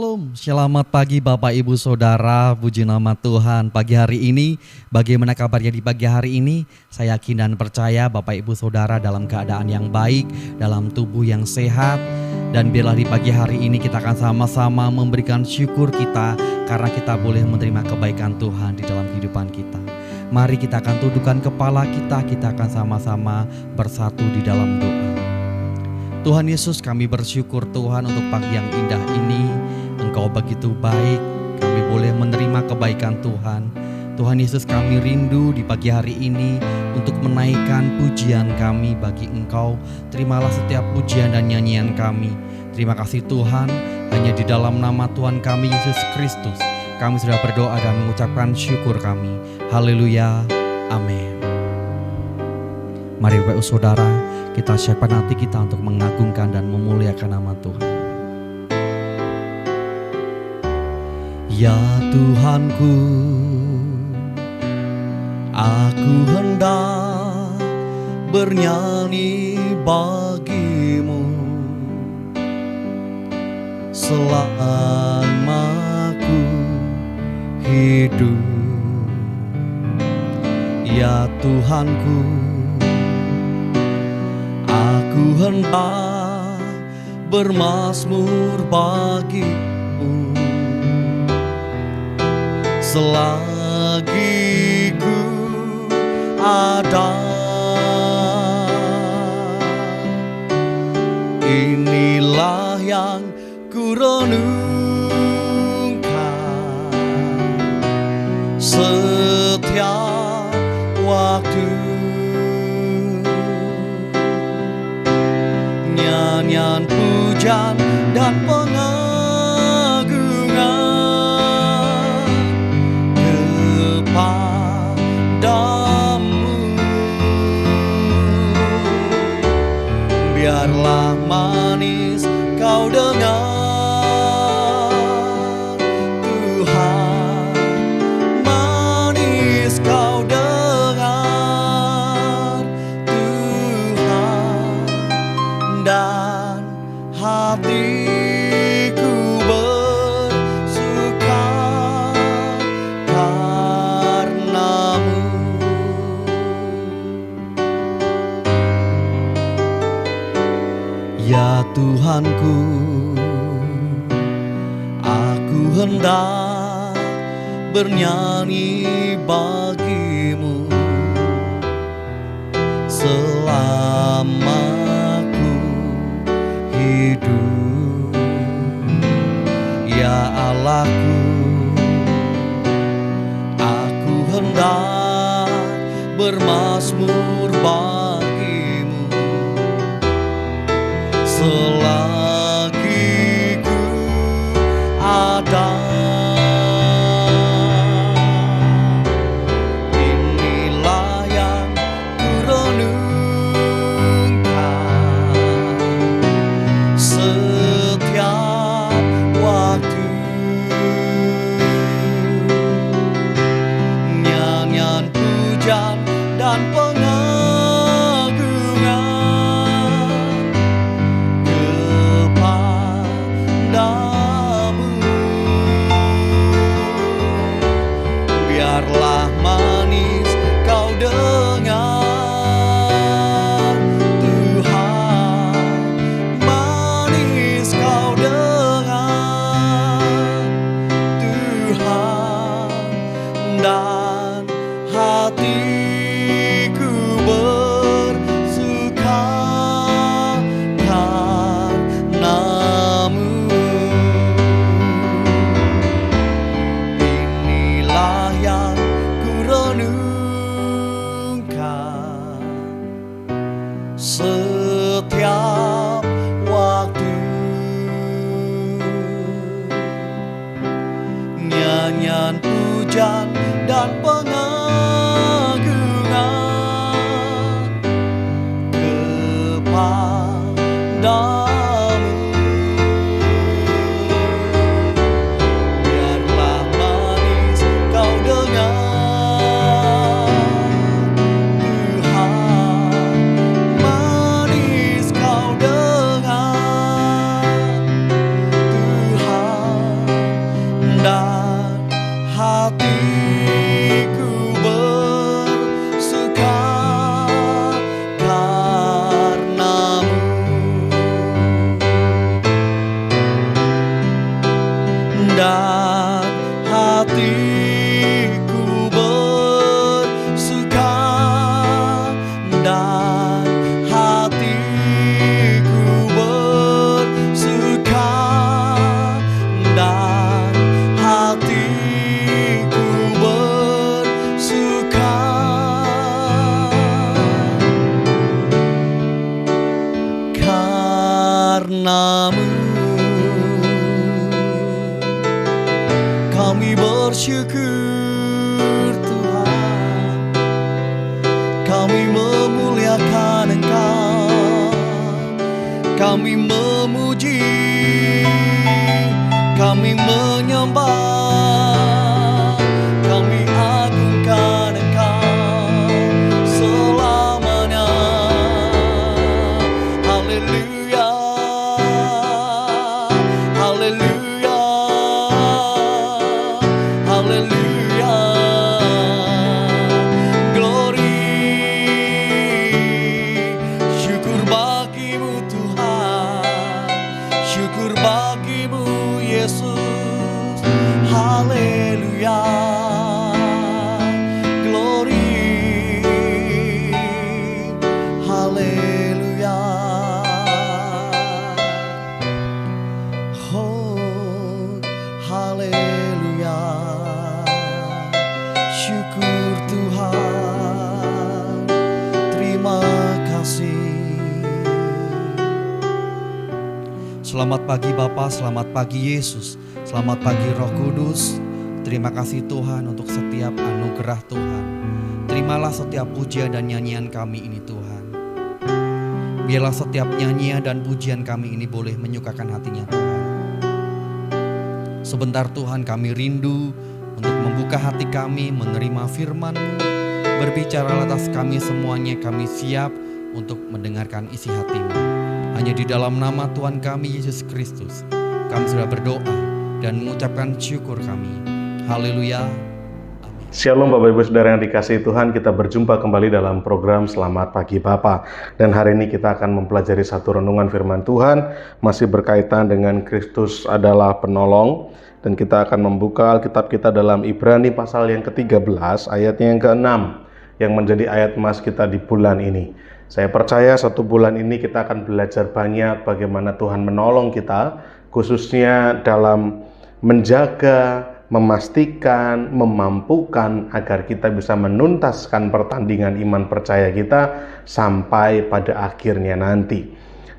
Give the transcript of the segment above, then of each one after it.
Shalom, selamat pagi Bapak Ibu Saudara, puji nama Tuhan. Pagi hari ini, bagaimana kabarnya di pagi hari ini? Saya yakin dan percaya Bapak Ibu Saudara dalam keadaan yang baik, dalam tubuh yang sehat. Dan biarlah di pagi hari ini kita akan sama-sama memberikan syukur kita karena kita boleh menerima kebaikan Tuhan di dalam kehidupan kita. Mari kita akan tundukkan kepala kita akan sama-sama bersatu di dalam doa. Tuhan Yesus, kami bersyukur Tuhan untuk pagi yang indah ini. Engkau begitu baik, kami boleh menerima kebaikan Tuhan. Tuhan Yesus, kami rindu di pagi hari ini untuk menaikkan pujian kami bagi Engkau. Terimalah setiap pujian dan nyanyian kami. Terima kasih Tuhan, hanya di dalam nama Tuhan kami Yesus Kristus kami sudah berdoa dan mengucapkan syukur kami. Haleluya, amin. Mari Bapak Saudara, kita siapkan hati kita untuk mengagungkan dan memuliakan nama Tuhan. Ya Tuhanku, aku hendak bernyanyi bagimu selama aku hidup. Ya Tuhanku, aku hendak bermazmur bagimu selagi ku ada. Inilah yang ku renungkan setiap waktu. Nyanyian pujian dan pengagungan kepadamu. Biarlah manis kau dengar Tuhan, manis kau dengar Tuhan, dan hatiku bersuka karenamu. Ya Tuhanku, aku hendak bernyanyi bagimu selama aku hidup. Ya Allahku, aku hendak bermazmur bagimu selagi ku ada. Inilah yang ku renungkan setiap waktu. Nyanyian pujian dan pengagungan kepadamu. Biarlah manis kau dengar Tuhan, manis kau dengar Tuhan, dan hatiku bersuka karenamu. Inilah yang ku renungkan setiap waktu. Nyanyian pujian dan pengagungan kepadamu. Biarlah manis kau dengar Tuhan, manis kau dengar Tuhan, hatiku bersuka karenamu, dan hatiku bersuka, dan hatiku bersuka, dan hatiku bersuka karenamu. Kami bersyukur Tuhan, kami memuliakan Engkau, kami memuji, kami menyembah, kami agungkan Engkau selamanya. Haleluya, haleluya, haleluya. Glory, syukur bagimu Tuhan, syukur bagimu Yesus. Haleluya, glory, haleluya. Oh, haleluya, syukur Tuhan, terima kasih. Selamat pagi Bapa, selamat pagi Yesus, selamat pagi Roh Kudus. Terima kasih Tuhan untuk setiap anugerah Tuhan. Terimalah setiap pujian dan nyanyian kami ini Tuhan. Biarlah setiap nyanyian dan pujian kami ini boleh menyukakan hatinya Tuhan. Sebentar Tuhan kami rindu untuk membuka hati kami, menerima firman-Mu. Berbicara atas kami semuanya, kami siap untuk mendengarkan isi hati-Mu. Hanya di dalam nama Tuhan kami Yesus Kristus, kami sudah berdoa dan mengucapkan syukur kami. Haleluya. Shalom Bapak Ibu Saudara yang dikasihi Tuhan, kita berjumpa kembali dalam program Selamat Pagi Bapa. Dan hari ini kita akan mempelajari satu renungan firman Tuhan, masih berkaitan dengan Kristus adalah penolong. Dan kita akan membuka Alkitab kita dalam Ibrani pasal yang ke-13, ayatnya yang ke-6, yang menjadi ayat emas kita di bulan ini. Saya percaya satu bulan ini kita akan belajar banyak bagaimana Tuhan menolong kita, khususnya dalam menjaga, memastikan, memampukan agar kita bisa menuntaskan pertandingan iman percaya kita sampai pada akhirnya nanti.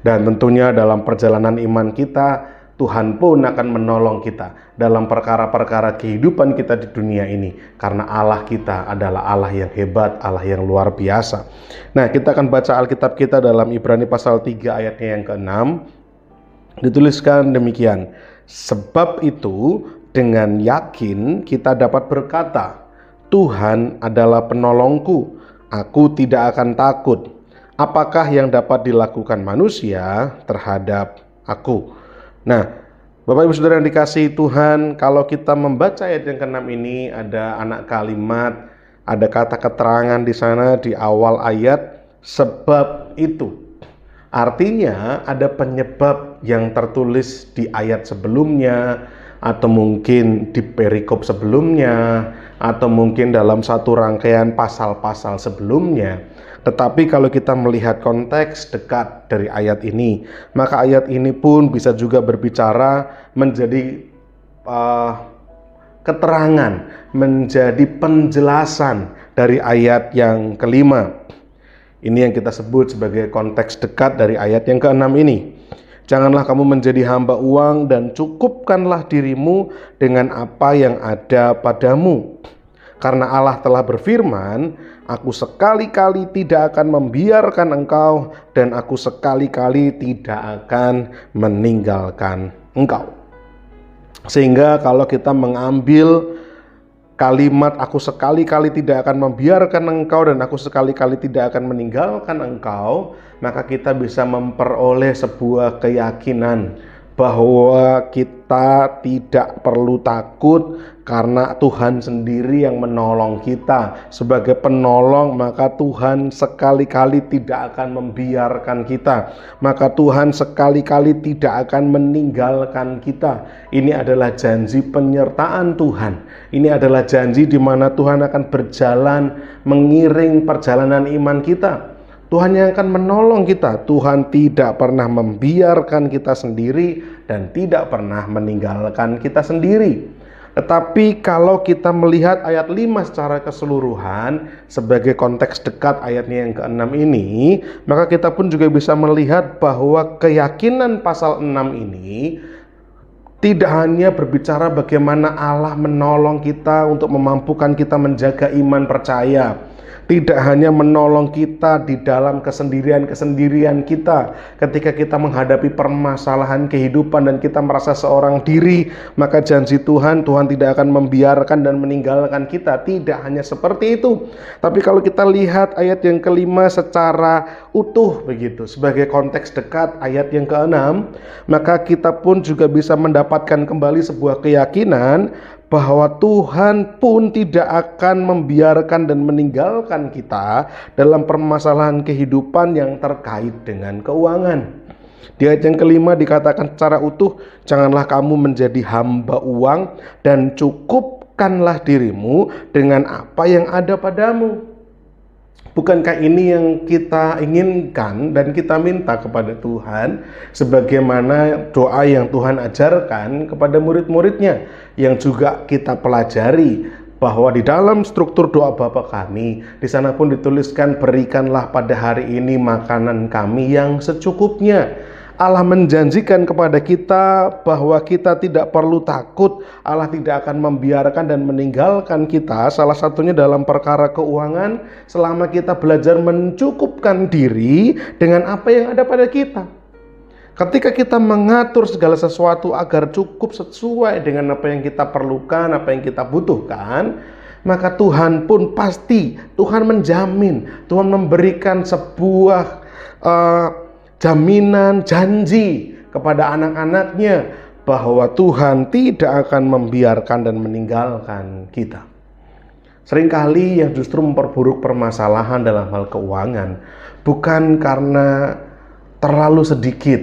Dan tentunya dalam perjalanan iman kita, Tuhan pun akan menolong kita dalam perkara-perkara kehidupan kita di dunia ini. Karena Allah kita adalah Allah yang hebat, Allah yang luar biasa. Nah, kita akan baca Alkitab kita dalam Ibrani pasal 3 ayatnya yang ke-6. Dituliskan demikian, sebab itu dengan yakin kita dapat berkata, Tuhan adalah penolongku, aku tidak akan takut. Apakah yang dapat dilakukan manusia terhadap aku? Nah, Bapak Ibu Saudara yang dikasihi Tuhan, kalau kita membaca ayat yang ke-6 ini, ada anak kalimat, ada kata keterangan di sana di awal ayat, sebab itu. Artinya ada penyebab yang tertulis di ayat sebelumnya, atau mungkin di perikop sebelumnya, atau mungkin dalam satu rangkaian pasal-pasal sebelumnya. Tetapi kalau kita melihat konteks dekat dari ayat ini, maka ayat ini pun bisa juga berbicara menjadi keterangan, menjadi penjelasan dari ayat yang kelima. Ini yang kita sebut sebagai konteks dekat dari ayat yang ke-6 ini. Janganlah kamu menjadi hamba uang dan cukupkanlah dirimu dengan apa yang ada padamu. Karena Allah telah berfirman, aku sekali-kali tidak akan membiarkan engkau dan aku sekali-kali tidak akan meninggalkan engkau. Sehingga kalau kita mengambil kalimat aku sekali-kali tidak akan membiarkan engkau dan aku sekali-kali tidak akan meninggalkan engkau, maka kita bisa memperoleh sebuah keyakinan bahwa kita tidak perlu takut karena Tuhan sendiri yang menolong kita. Sebagai penolong, maka Tuhan sekali-kali tidak akan membiarkan kita. Maka Tuhan sekali-kali tidak akan meninggalkan kita. Ini adalah janji penyertaan Tuhan. Ini adalah janji di mana Tuhan akan berjalan mengiring perjalanan iman kita. Tuhan yang akan menolong kita. Tuhan tidak pernah membiarkan kita sendiri dan tidak pernah meninggalkan kita sendiri. Tetapi kalau kita melihat ayat 5 secara keseluruhan sebagai konteks dekat ayatnya yang ke-6 ini, maka kita pun juga bisa melihat bahwa keyakinan pasal 6 ini tidak hanya berbicara bagaimana Allah menolong kita untuk memampukan kita menjaga iman percaya. Tidak hanya menolong kita di dalam kesendirian-kesendirian kita. Ketika kita menghadapi permasalahan kehidupan dan kita merasa seorang diri, maka janji Tuhan tidak akan membiarkan dan meninggalkan kita. Tidak hanya seperti itu. Tapi kalau kita lihat ayat yang kelima secara utuh begitu, sebagai konteks dekat ayat yang ke-6, maka kita pun juga bisa mendapatkan kembali sebuah keyakinan bahwa Tuhan pun tidak akan membiarkan dan meninggalkan kita dalam permasalahan kehidupan yang terkait dengan keuangan. Di ayat yang kelima dikatakan secara utuh, janganlah kamu menjadi hamba uang dan cukupkanlah dirimu dengan apa yang ada padamu. Bukankah ini yang kita inginkan dan kita minta kepada Tuhan, sebagaimana doa yang Tuhan ajarkan kepada murid-muridnya, yang juga kita pelajari bahwa di dalam struktur doa Bapa kami, di sana pun dituliskan, berikanlah pada hari ini makanan kami yang secukupnya. Allah menjanjikan kepada kita bahwa kita tidak perlu takut. Allah tidak akan membiarkan dan meninggalkan kita, salah satunya dalam perkara keuangan, selama kita belajar mencukupkan diri dengan apa yang ada pada kita. Ketika kita mengatur segala sesuatu agar cukup sesuai dengan apa yang kita perlukan, apa yang kita butuhkan, maka Tuhan pun pasti, Tuhan menjamin, Tuhan memberikan sebuah jaminan, janji kepada anak-anaknya bahwa Tuhan tidak akan membiarkan dan meninggalkan kita. Seringkali yang justru memperburuk permasalahan dalam hal keuangan bukan karena terlalu sedikit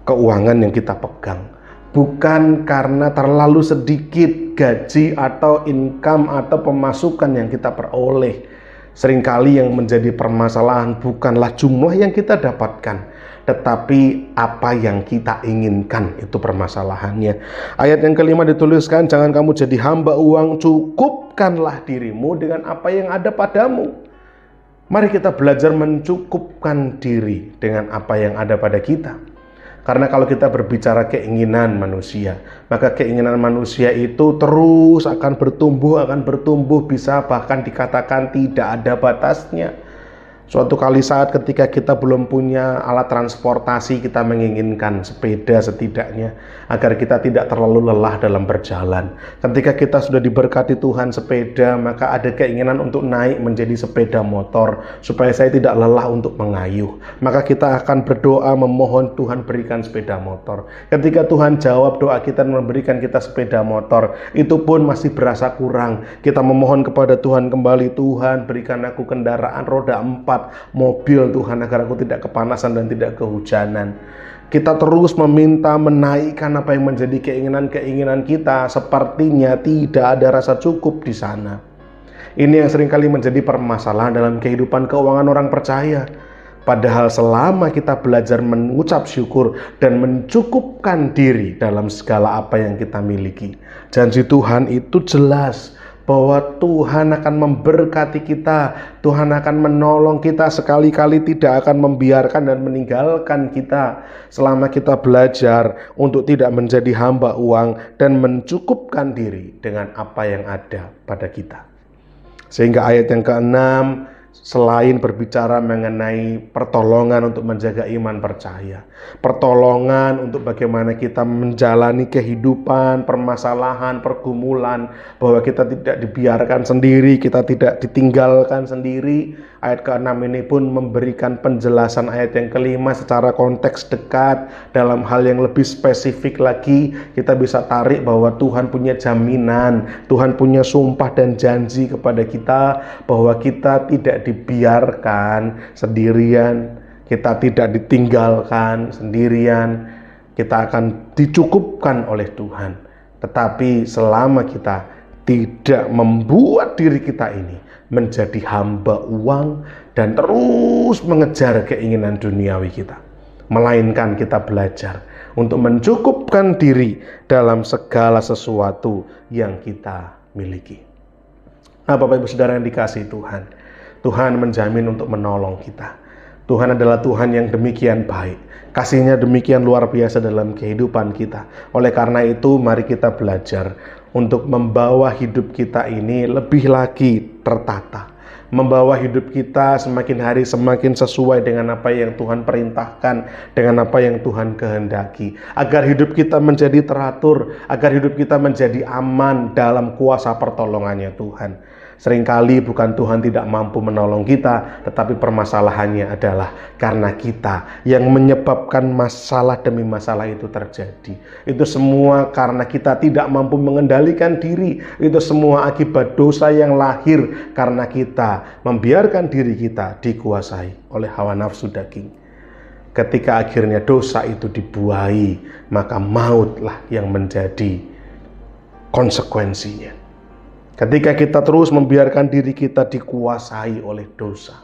keuangan yang kita pegang, bukan karena terlalu sedikit gaji atau income atau pemasukan yang kita peroleh. Seringkali yang menjadi permasalahan bukanlah jumlah yang kita dapatkan, tetapi apa yang kita inginkan, itu permasalahannya. Ayat yang kelima dituliskan, jangan kamu jadi hamba uang, cukupkanlah dirimu dengan apa yang ada padamu. Mari kita belajar mencukupkan diri dengan apa yang ada pada kita. Karena kalau kita berbicara keinginan manusia, maka keinginan manusia itu terus akan bertumbuh, bisa bahkan dikatakan tidak ada batasnya. Suatu kali saat ketika kita belum punya alat transportasi, kita menginginkan sepeda setidaknya, agar kita tidak terlalu lelah dalam berjalan. Ketika kita sudah diberkati Tuhan sepeda, maka ada keinginan untuk naik menjadi sepeda motor, supaya saya tidak lelah untuk mengayuh. Maka kita akan berdoa memohon Tuhan berikan sepeda motor. Ketika Tuhan jawab doa kita dan memberikan kita sepeda motor, itu pun masih berasa kurang. Kita memohon kepada Tuhan kembali, Tuhan berikan aku kendaraan roda 4, mobil Tuhan, agar aku tidak kepanasan dan tidak kehujanan. Kita terus meminta menaikkan apa yang menjadi keinginan-keinginan kita, sepertinya tidak ada rasa cukup di sana. Ini yang seringkali menjadi permasalahan dalam kehidupan keuangan orang percaya. Padahal selama kita belajar mengucap syukur dan mencukupkan diri dalam segala apa yang kita miliki, janji Tuhan itu jelas bahwa Tuhan akan memberkati kita, Tuhan akan menolong kita, sekali-kali tidak akan membiarkan dan meninggalkan kita selama kita belajar untuk tidak menjadi hamba uang dan mencukupkan diri dengan apa yang ada pada kita. Sehingga ayat yang ke-6, selain berbicara mengenai pertolongan untuk menjaga iman percaya, pertolongan untuk bagaimana kita menjalani kehidupan, permasalahan, pergumulan, bahwa kita tidak dibiarkan sendiri, kita tidak ditinggalkan sendiri, Ayat ke-6 ini pun memberikan penjelasan ayat yang kelima secara konteks dekat. Dalam hal yang lebih spesifik lagi, kita bisa tarik bahwa Tuhan punya jaminan, Tuhan punya sumpah dan janji kepada kita bahwa kita tidak dibiarkan sendirian, kita tidak ditinggalkan sendirian, kita akan dicukupkan oleh Tuhan. Tetapi selama kita tidak membuat diri kita ini menjadi hamba uang dan terus mengejar keinginan duniawi kita, melainkan kita belajar untuk mencukupkan diri dalam segala sesuatu yang kita miliki. Nah, Bapak Ibu Saudara yang dikasihi Tuhan, Tuhan menjamin untuk menolong kita. Tuhan adalah Tuhan yang demikian baik, kasih-Nya demikian luar biasa dalam kehidupan kita. Oleh karena itu, mari kita belajar untuk membawa hidup kita ini lebih lagi tertata, membawa hidup kita semakin hari semakin sesuai dengan apa yang Tuhan perintahkan, dengan apa yang Tuhan kehendaki, agar hidup kita menjadi teratur, agar hidup kita menjadi aman dalam kuasa pertolongannya Tuhan. Seringkali bukan Tuhan tidak mampu menolong kita, tetapi permasalahannya adalah karena kita yang menyebabkan masalah demi masalah itu terjadi. Itu semua karena kita tidak mampu mengendalikan diri. Itu semua akibat dosa yang lahir karena kita membiarkan diri kita dikuasai oleh hawa nafsu daging. Ketika akhirnya dosa itu dibuai, maka mautlah yang menjadi konsekuensinya. Ketika kita terus membiarkan diri kita dikuasai oleh dosa,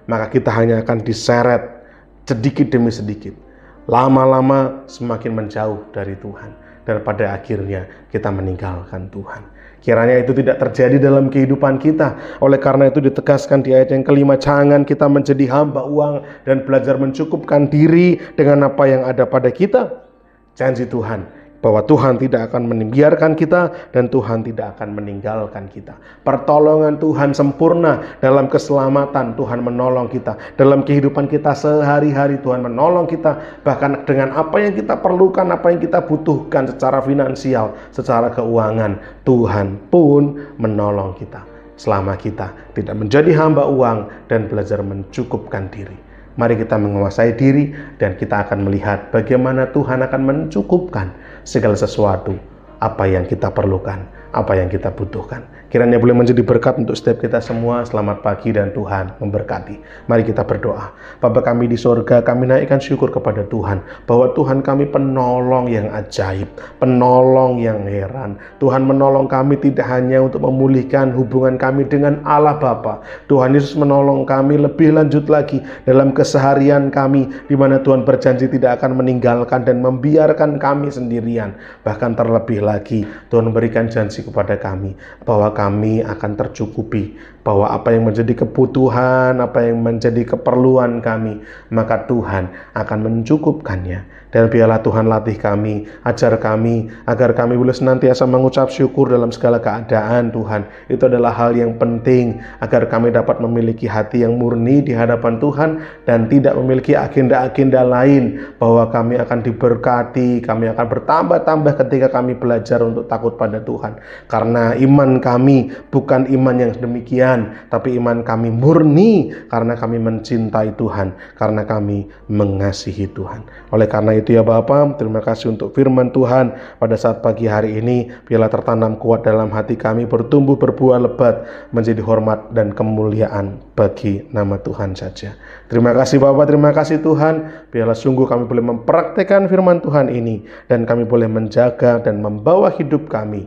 maka kita hanya akan diseret sedikit demi sedikit, lama-lama semakin menjauh dari Tuhan, dan pada akhirnya kita meninggalkan Tuhan. Kiranya itu tidak terjadi dalam kehidupan kita. Oleh karena itu ditegaskan di ayat yang kelima, jangan kita menjadi hamba uang dan belajar mencukupkan diri dengan apa yang ada pada kita. Janji Tuhan bahwa Tuhan tidak akan membiarkan kita dan Tuhan tidak akan meninggalkan kita. Pertolongan Tuhan sempurna dalam keselamatan. Tuhan menolong kita dalam kehidupan kita sehari-hari. Tuhan menolong kita bahkan dengan apa yang kita perlukan, apa yang kita butuhkan secara finansial, secara keuangan. Tuhan pun menolong kita selama kita tidak menjadi hamba uang dan belajar mencukupkan diri. Mari kita menguasai diri dan kita akan melihat bagaimana Tuhan akan mencukupkan segala sesuatu apa yang kita perlukan, apa yang kita butuhkan. Kiranya boleh menjadi berkat untuk setiap kita semua. Selamat pagi dan Tuhan memberkati. Mari kita berdoa. Bapa kami di sorga, kami naikkan syukur kepada Tuhan bahwa Tuhan kami penolong yang ajaib, penolong yang heran. Tuhan menolong kami tidak hanya untuk memulihkan hubungan kami dengan Allah Bapa. Tuhan Yesus menolong kami lebih lanjut lagi dalam keseharian kami, di mana Tuhan berjanji tidak akan meninggalkan dan membiarkan kami sendirian. Bahkan terlebih lagi Tuhan memberikan janji kepada kami bahwa kami akan tercukupi, bahwa apa yang menjadi kebutuhan, apa yang menjadi keperluan kami, maka Tuhan akan mencukupkannya. Dan biarlah Tuhan latih kami, ajar kami, agar kami boleh senantiasa mengucap syukur dalam segala keadaan. Tuhan, itu adalah hal yang penting, agar kami dapat memiliki hati yang murni di hadapan Tuhan, dan tidak memiliki agenda-agenda lain, bahwa kami akan diberkati, kami akan bertambah-tambah ketika kami belajar untuk takut pada Tuhan. Karena iman kami bukan iman yang demikian, tapi iman kami murni karena kami mencintai Tuhan, karena kami mengasihi Tuhan. Oleh karena itu ya Bapa, terima kasih untuk firman Tuhan pada saat pagi hari ini. Biarlah tertanam kuat dalam hati kami, bertumbuh berbuah lebat, menjadi hormat dan kemuliaan bagi nama Tuhan saja. Terima kasih Bapa, terima kasih Tuhan. Biarlah sungguh kami boleh mempraktikkan firman Tuhan ini, dan kami boleh menjaga dan membawa hidup kami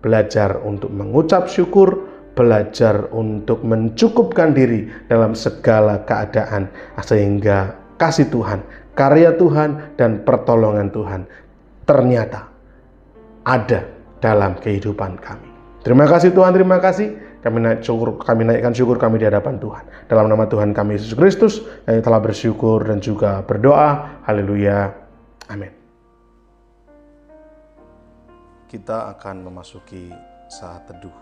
belajar untuk mengucap syukur, belajar untuk mencukupkan diri dalam segala keadaan, sehingga kasih Tuhan, karya Tuhan, dan pertolongan Tuhan ternyata ada dalam kehidupan kami. Terima kasih Tuhan, terima kasih. Kami naikkan syukur kami di hadapan Tuhan. Dalam nama Tuhan kami Yesus Kristus, kami telah bersyukur dan juga berdoa. Haleluya. Amin. Kita akan memasuki saat teduh.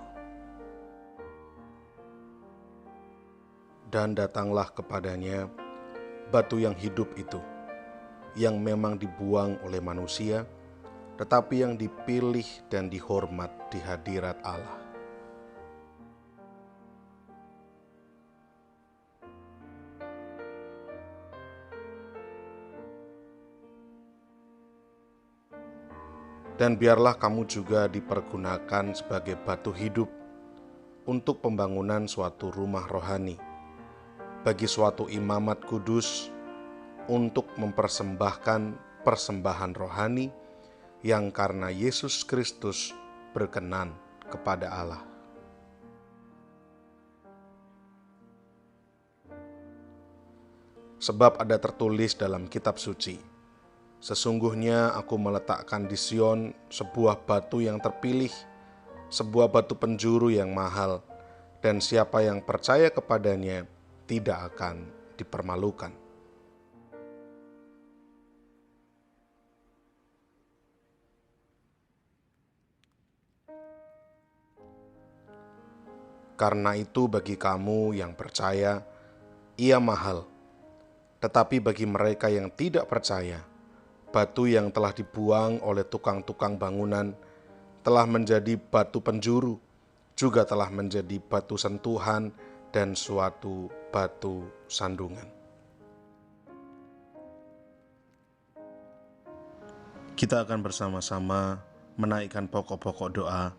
Dan datanglah kepadanya batu yang hidup itu, yang memang dibuang oleh manusia, tetapi yang dipilih dan dihormat di hadirat Allah. Dan biarlah kamu juga dipergunakan sebagai batu hidup untuk pembangunan suatu rumah rohani, bagi suatu imamat kudus, untuk mempersembahkan persembahan rohani yang karena Yesus Kristus berkenan kepada Allah. Sebab ada tertulis dalam kitab suci, sesungguhnya aku meletakkan di Sion sebuah batu yang terpilih, sebuah batu penjuru yang mahal, dan siapa yang percaya kepadanya tidak akan dipermalukan. Karena itu bagi kamu yang percaya, ia mahal. Tetapi bagi mereka yang tidak percaya, batu yang telah dibuang oleh tukang-tukang bangunan telah menjadi batu penjuru, juga telah menjadi batu sentuhan dan suatu batu sandungan. Kita akan bersama-sama menaikkan pokok-pokok doa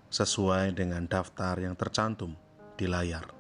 sesuai dengan daftar yang tercantum di layar.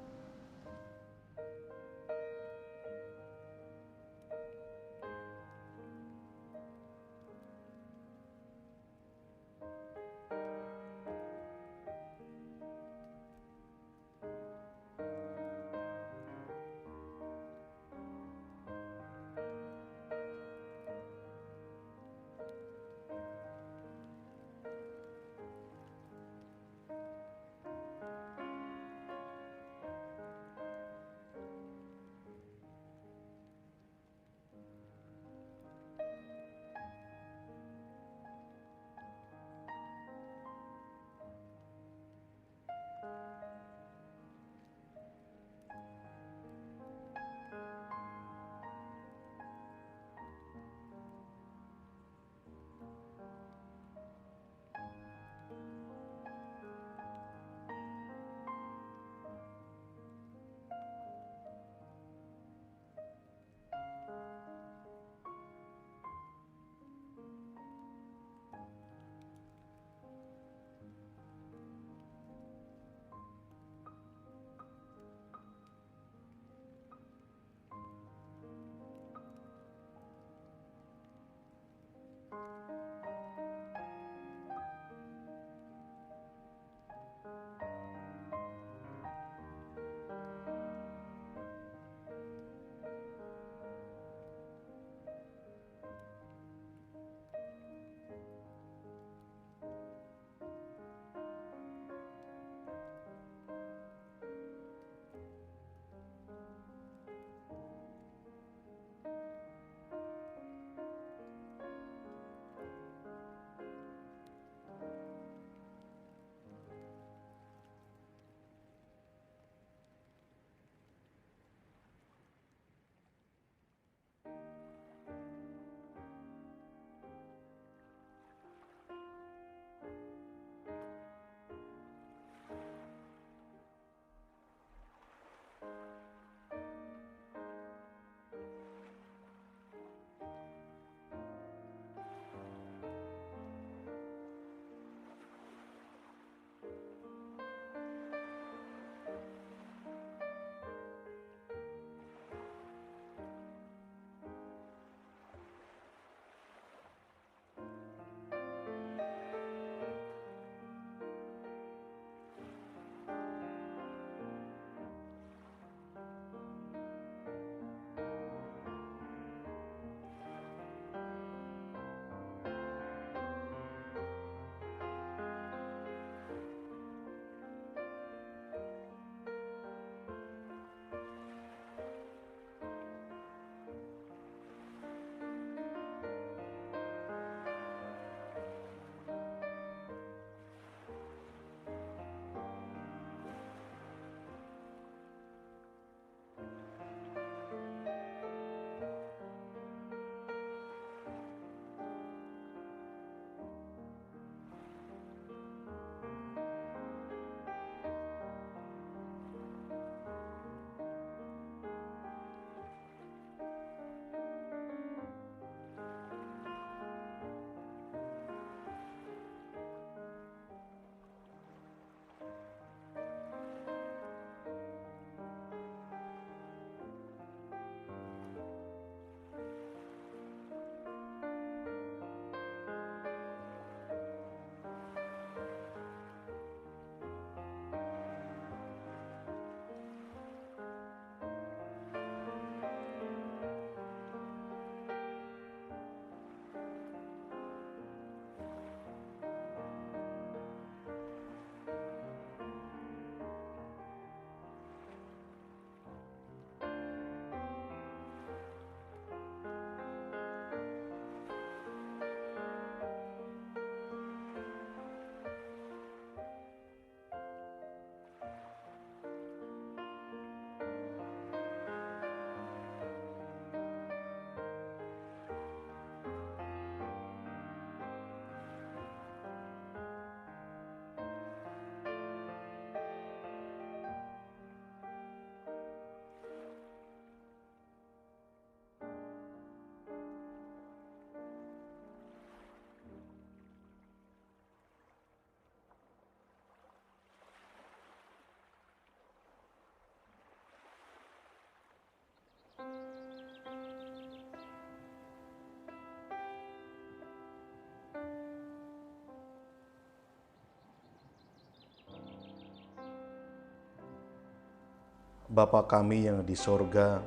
Bapa kami yang di sorga,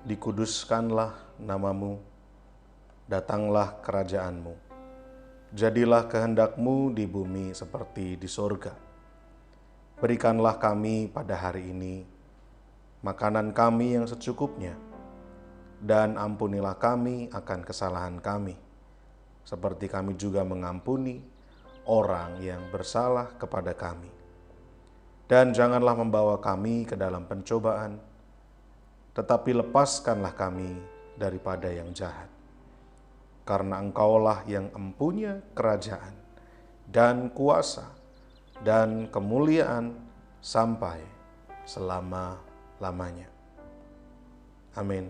dikuduskanlah namamu, datanglah kerajaanmu. Jadilah kehendak-Mu di bumi seperti di sorga. Berikanlah kami pada hari ini makanan kami yang secukupnya, dan ampunilah kami akan kesalahan kami, seperti kami juga mengampuni orang yang bersalah kepada kami. Dan janganlah membawa kami ke dalam pencobaan, tetapi lepaskanlah kami daripada yang jahat. Karena Engkaulah yang empunya kerajaan dan kuasa dan kemuliaan sampai selama-lamanya. Amin.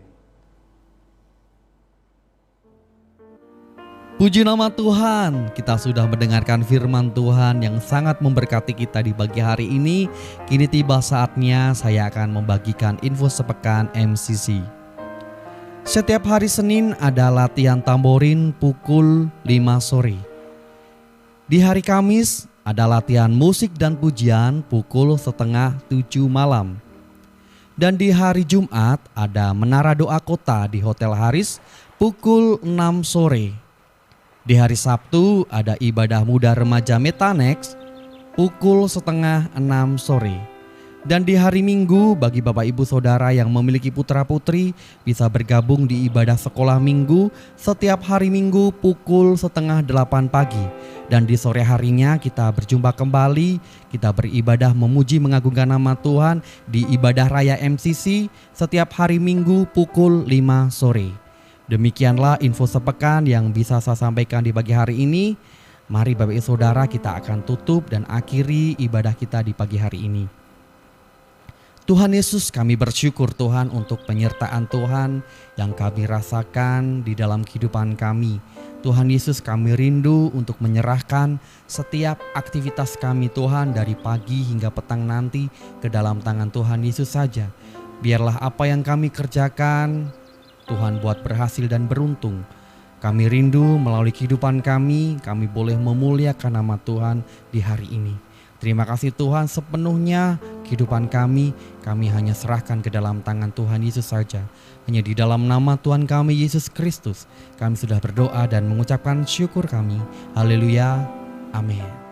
Puji nama Tuhan, kita sudah mendengarkan firman Tuhan yang sangat memberkati kita di pagi hari ini. Kini tiba saatnya saya akan membagikan info sepekan MCC. Setiap hari Senin ada latihan tamborin pukul 5 sore. Di hari Kamis ada latihan musik dan pujian pukul 6:30 malam. Dan di hari Jumat ada menara doa kota di Hotel Haris pukul 6 sore. Di hari Sabtu ada ibadah muda remaja Metanex pukul 5:30 sore. Dan di hari Minggu bagi Bapak Ibu Saudara yang memiliki putra-putri bisa bergabung di ibadah sekolah minggu setiap hari Minggu pukul 7:30 pagi. Dan di sore harinya kita berjumpa kembali, kita beribadah memuji mengagungkan nama Tuhan di ibadah raya MCC setiap hari Minggu pukul 5 sore. Demikianlah info sepekan yang bisa saya sampaikan di pagi hari ini. Mari Bapak Ibu Saudara, kita akan tutup dan akhiri ibadah kita di pagi hari ini. Tuhan Yesus, kami bersyukur Tuhan untuk penyertaan Tuhan yang kami rasakan di dalam kehidupan kami. Tuhan Yesus, kami rindu untuk menyerahkan setiap aktivitas kami Tuhan dari pagi hingga petang nanti ke dalam tangan Tuhan Yesus saja. Biarlah apa yang kami kerjakan Tuhan buat berhasil dan beruntung. Kami rindu melalui kehidupan kami boleh memuliakan nama Tuhan di hari ini. Terima kasih Tuhan, sepenuhnya kehidupan kami hanya serahkan ke dalam tangan Tuhan Yesus saja. Hanya di dalam nama Tuhan kami Yesus Kristus kami sudah berdoa dan mengucapkan syukur kami. Haleluya, amin.